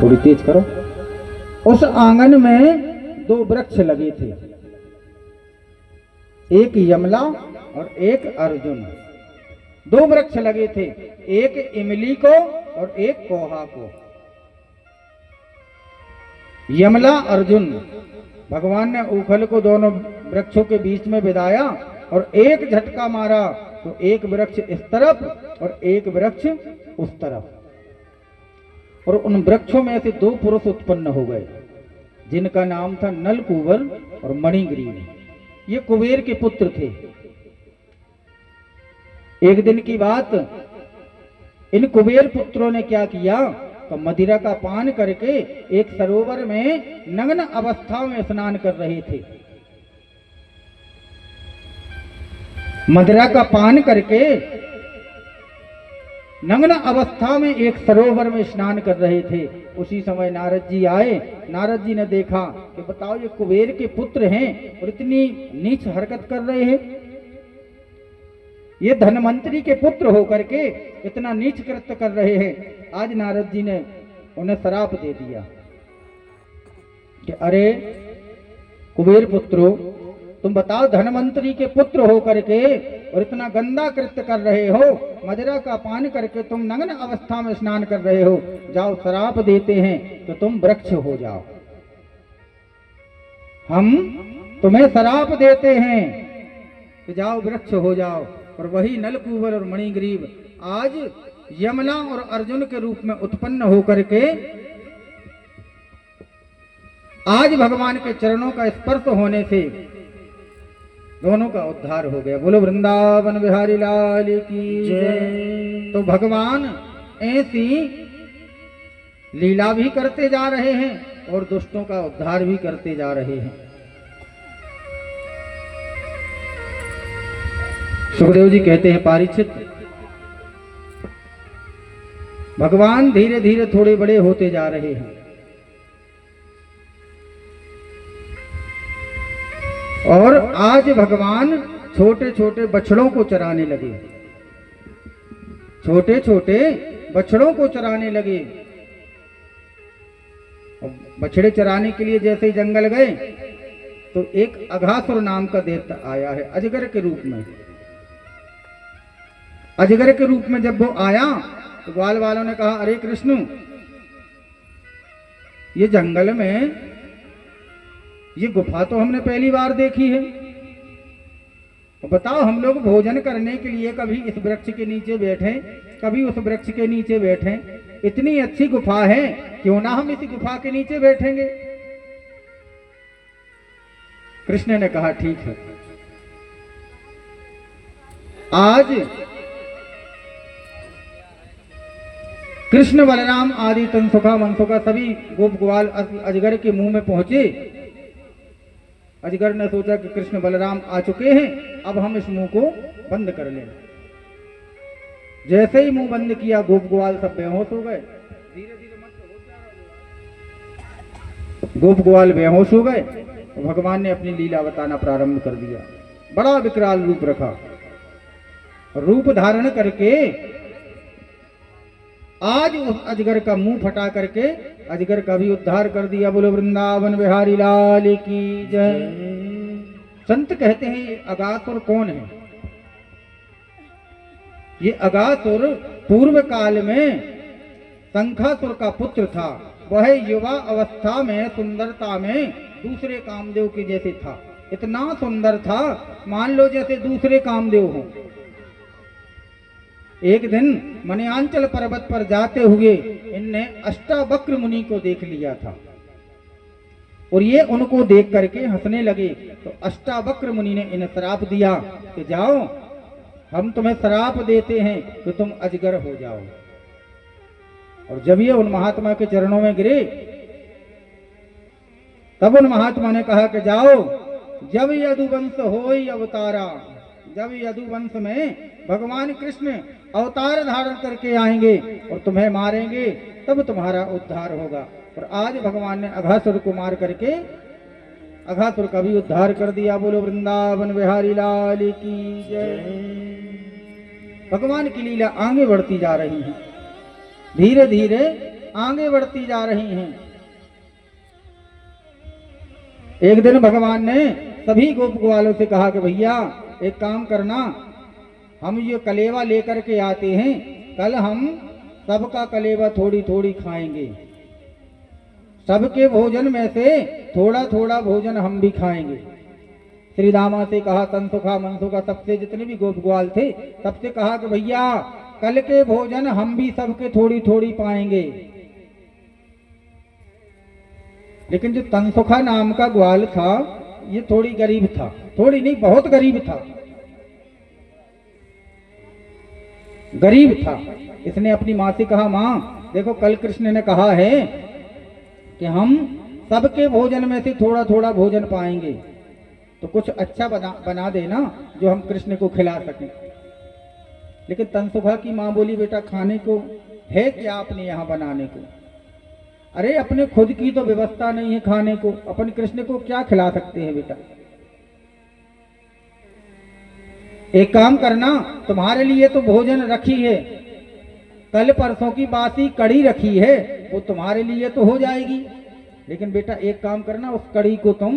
थोड़ी तेज करो। उस आंगन में दो वृक्ष लगे थे, एक यमला और एक अर्जुन। दो वृक्ष लगे थे, एक इमली को और एक कोहा को। यमला अर्जुन, भगवान ने उखल को दोनों वृक्षों के बीच में बिठाया और एक झटका मारा तो एक वृक्ष इस तरफ और एक वृक्ष उस तरफ, और उन वृक्षों में से दो पुरुष उत्पन्न हो गए जिनका नाम था नलकूबर और मणिग्रीव। ये कुबेर के पुत्र थे। एक दिन की बात, इन कुबेर पुत्रों ने क्या किया तो मदिरा का पान करके एक सरोवर में नग्न अवस्था में स्नान कर रहे थे। मदिरा का पान करके नग्न अवस्था में एक सरोवर में स्नान कर रहे थे। उसी समय नारद जी आए। नारद जी ने देखा कि बताओ ये कुबेर के पुत्र हैं और इतनी नीच हरकत कर रहे हैं। ये धनवंतरी के पुत्र होकर के इतना नीच कृत्य कर रहे हैं। आज नारद जी ने उन्हें श्राप दे दिया कि अरे कुबेर पुत्रो, तुम बताओ धनवंतरी के पुत्र होकर के और इतना गंदा कृत्य कर रहे हो, मदिरा का पान करके तुम नग्न अवस्था में स्नान कर रहे हो। जाओ श्राप देते हैं तो तुम वृक्ष हो जाओ। हम तुम्हें श्राप देते हैं कि जाओ वृक्ष हो जाओ। और वही नलकूबर और मणिग्रीव आज यमला और अर्जुन के रूप में उत्पन्न होकर के आज भगवान के चरणों का स्पर्श होने से दोनों का उद्धार हो गया। बोलो वृंदावन बिहारी लाल की जय। तो भगवान ऐसी लीला भी करते जा रहे हैं और दुष्टों का उद्धार भी करते जा रहे हैं। सुखदेव जी कहते हैं, पारीक्षित, भगवान धीरे धीरे थोड़े बड़े होते जा रहे हैं और आज भगवान छोटे छोटे बछड़ों को चराने लगे। छोटे छोटे बछड़ों को चराने लगे। बछड़े चराने के लिए जैसे ही जंगल गए तो एक अघासुर नाम का दैत्य आया है अजगर के रूप में। अजगर के रूप में जब वो आया तो ग्वाल वालों ने कहा, अरे कृष्ण, ये जंगल में ये गुफा तो हमने पहली बार देखी है। तो बताओ, हम लोग भोजन करने के लिए कभी इस वृक्ष के नीचे बैठे, कभी उस वृक्ष के नीचे बैठे। इतनी अच्छी गुफा है, क्यों ना हम इस गुफा के नीचे बैठेंगे। कृष्ण ने कहा, ठीक है। आज कृष्ण, बलराम आदि तनसुखा मनसुखा सभी गोप ग्वाल अजगर के मुंह में पहुंचे। अजगर ने सोचा कि कृष्ण बलराम आ चुके हैं, अब हम इस मुंह को बंद कर लें। जैसे ही मुंह बंद किया, गोप ग्वाल सब बेहोश हो गए। धीरे धीरे गोप ग्वाल बेहोश हो गए। तो भगवान ने अपनी लीला बताना प्रारंभ कर दिया। बड़ा विकराल रूप रखा। रूप धारण करके आज उस अजगर का मुंह फटा करके अजगर का भी उद्धार कर दिया। बोलो वृंदावन बिहारी लाल की जय। संत कहते हैं, ये अगासुर कौन है? ये अगासुर पूर्व काल में शंखासुर का पुत्र था। वह युवा अवस्था में सुंदरता में दूसरे कामदेव के जैसे था। इतना सुंदर था, मान लो जैसे दूसरे कामदेव हो। एक दिन मन्यांचल पर्वत पर जाते हुए इनने अष्टावक्र मुनि को देख लिया था और ये उनको देख करके हंसने लगे। तो अष्टावक्र मुनि ने इन्हें श्राप दिया कि जाओ, हम तुम्हें श्राप देते हैं कि तुम अजगर हो जाओ। और जब ये उन महात्मा के चरणों में गिरे, तब उन महात्मा ने कहा कि जाओ, जब यदुवंश होई अवतारा, जब यदुवंश में भगवान कृष्ण अवतार धारण करके आएंगे और तुम्हें मारेंगे, तब तुम्हारा उद्धार होगा। और आज भगवान ने अघासुर को मार करके अघासुर का भी उद्धार कर दिया। बोलो वृंदावन बिहारी लाल की जय। भगवान की लीला आगे बढ़ती जा रही है। धीरे धीरे आगे बढ़ती जा रही हैं। एक दिन भगवान ने सभी गोप ग्वालों से कहा कि भैया एक काम करना, हम ये कलेवा लेकर के आते हैं, कल हम सबका कलेवा थोड़ी थोड़ी खाएंगे, सबके भोजन में से थोड़ा थोड़ा भोजन हम भी खाएंगे। श्री दामा से कहा, तनसुखा मनसुखा सबसे जितने भी गोप ग्वाल थे सबसे कहा कि भैया कल के भोजन हम भी सबके थोड़ी थोड़ी पाएंगे। लेकिन जो तनसुखा नाम का ग्वाल था ये थोड़ी गरीब था, थोड़ी नहीं बहुत गरीब था, गरीब था। इसने अपनी माँ से कहा, माँ देखो कल कृष्ण ने कहा है कि हम सबके भोजन में से थोड़ा थोड़ा भोजन पाएंगे, तो कुछ अच्छा बना देना जो हम कृष्ण को खिला सकें। लेकिन तनसुखा की माँ बोली, बेटा खाने को है क्या अपने यहाँ बनाने को? अरे अपने खुद की तो व्यवस्था नहीं है खाने को, अपन कृष्ण को क्या खिला सकते हैं बेटा? एक काम करना, तुम्हारे लिए तो भोजन रखी है, कल परसों की बासी कड़ी रखी है, वो तुम्हारे लिए तो हो जाएगी। लेकिन बेटा एक काम करना, उस कड़ी को तुम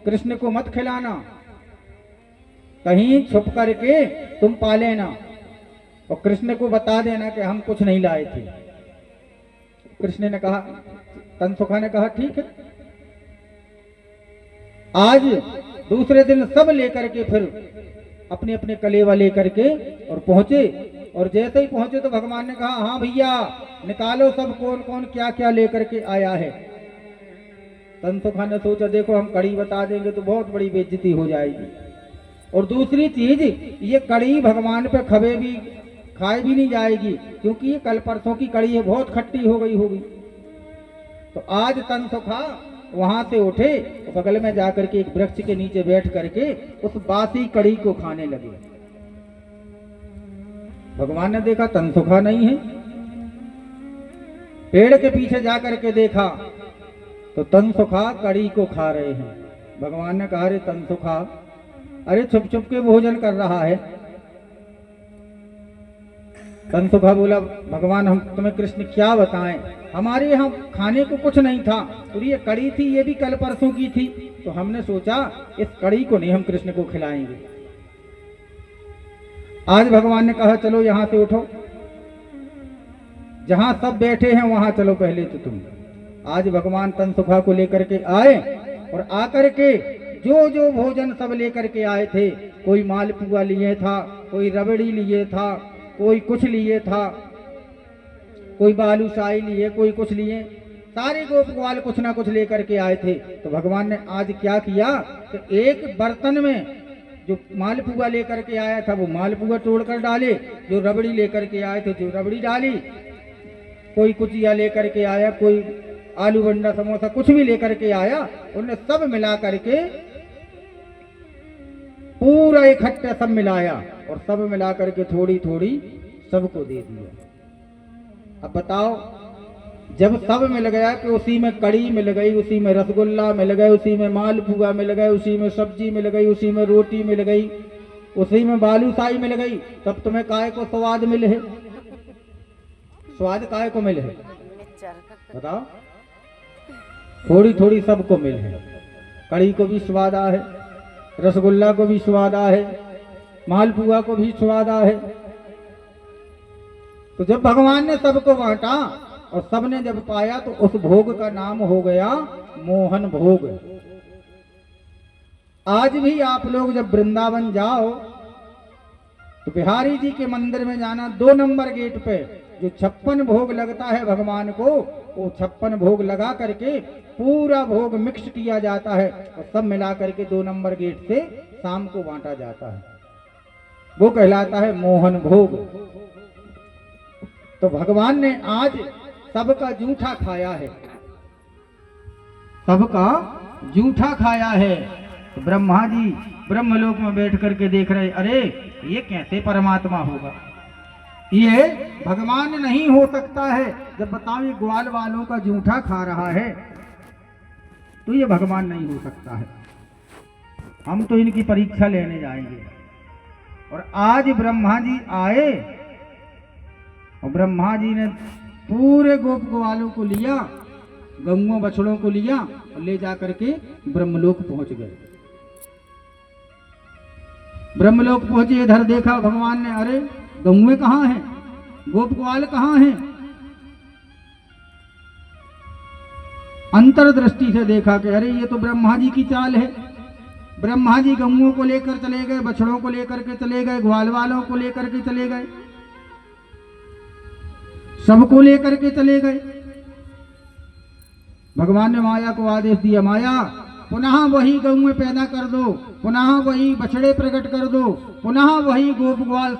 कृष्ण को मत खिलाना, कहीं छुप करके तुम पा लेना और कृष्ण को बता देना कि हम कुछ नहीं लाए थे। कृष्ण ने कहा, तनसुखा ने कहा ठीक है। आज दूसरे दिन सब लेकर के फिर अपने अपने कलेवा लेकर के और पहुंचे, और जैसे ही पहुंचे तो भगवान ने कहा, हाँ भैया निकालो सब कौन कौन क्या क्या लेकर के आया है। तनसुखा ने सोचा देखो हम कड़ी बता देंगे तो बहुत बड़ी बेइज्जती हो जाएगी, और दूसरी चीज ये कड़ी भगवान पे खाए भी नहीं जाएगी, क्योंकि ये कल परसों की कड़ी है, बहुत खट्टी हो गई होगी। तो आज तनसुखा वहां से उठे तो बगल में जाकर के एक वृक्ष के नीचे बैठ करके उस बासी कड़ी को खाने लगे। भगवान ने देखा तनसुखा नहीं है, पेड़ के पीछे जाकर के देखा तो तनसुखा कड़ी को खा रहे हैं। भगवान ने कहा, अरे तनसुखा, अरे छुप छुप के भोजन कर रहा है। तनसुखा बोला, भगवान हम तुम्हें कृष्ण क्या बताएं, हमारे यहाँ खाने को कुछ नहीं था, तो ये कड़ी थी, ये भी कल परसों की थी, तो हमने सोचा इस कड़ी को नहीं हम कृष्ण को खिलाएंगे। आज भगवान ने कहा चलो यहाँ से उठो, जहां सब बैठे हैं वहां चलो पहले तो तुम। आज भगवान तनसुखा को लेकर के आए और आकर के जो जो भोजन सब लेकर के आए थे, कोई मालपुआ लिए था, कोई रबड़ी लिए था, कोई कुछ लिए था, कोई बालूशाही लिए, कोई कुछ लिए, सारे गोप ग्वाल कुछ ना कुछ लेकर के आए थे। तो भगवान ने आज क्या किया कि एक बर्तन में जो मालपुआ लेकर के आया था वो मालपुआ तोड़कर डाले, जो रबड़ी लेकर के आए थे जो रबड़ी डाली, कोई कुचिया लेकर के आया, कोई आलू बंडा समोसा कुछ भी लेकर के आया, उन्हें सब मिला करके पूरा इकट्ठा सब मिलाया और सब मिला करके थोड़ी थोड़ी सबको दे दिया। अब बताओ, जब सब मिल गया कि उसी में कड़ी मिल गई, उसी में रसगुल्ला मिल गए, उसी में मालपुआ मिल गए, उसी में सब्जी मिल गई, उसी में रोटी मिल गई, उसी में बालूशाही मिल गई, तब तुम्हें काय को स्वाद मिले है? स्वाद काय को मिले है बताओ? थोड़ी थोड़ी सबको मिले है। कड़ी को भी स्वाद आ है, रसगुल्ला को भी स्वाद आ है, मालपुआ को भी स्वाद आ है। तो जब भगवान ने सबको बांटा और सबने जब पाया तो उस भोग का नाम हो गया मोहन भोग। आज भी आप लोग जब वृंदावन जाओ तो बिहारी जी के मंदिर में जाना, 2 नंबर गेट पे जो 56 भोग लगता है भगवान को, वो 56 भोग लगा करके पूरा भोग मिक्स किया जाता है और सब मिला करके 2 नंबर गेट से शाम को बांटा जाता है। वो कहलाता है मोहन भोग। तो भगवान ने आज सबका जूठा खाया है, सबका जूठा खाया है। तो ब्रह्मा जी ब्रह्मलोक में बैठ करके देख रहे, अरे ये कैसे परमात्मा होगा, ये भगवान नहीं हो सकता है। जब बताओ ये ग्वाल वालों का जूठा खा रहा है तो ये भगवान नहीं हो सकता है। हम तो इनकी परीक्षा लेने जाएंगे। और आज ब्रह्मा जी आए और ब्रह्मा जी ने पूरे गोप ग्वालों को लिया, गौओं बछड़ों को लिया और ले जा करके ब्रह्मलोक पहुंच गए। ब्रह्मलोक पहुंचे, इधर देखा भगवान ने, अरे गौएं कहाँ हैं, गोप ग्वाल कहाँ हैं। अंतर्दृष्टि से देखा कि अरे ये तो ब्रह्मा जी की चाल है। ब्रह्मा जी गौओं को लेकर चले गए, बछड़ों को लेकर के चले गए, ग्वाल वालों को लेकर के चले गए, सबको लेकर के चले गए। भगवान ने माया को आदेश दिया, माया पुनः वही गौएं पैदा कर दो, पुनः वही बछड़े प्रकट कर दो, पुनः वही गोप ग्वाल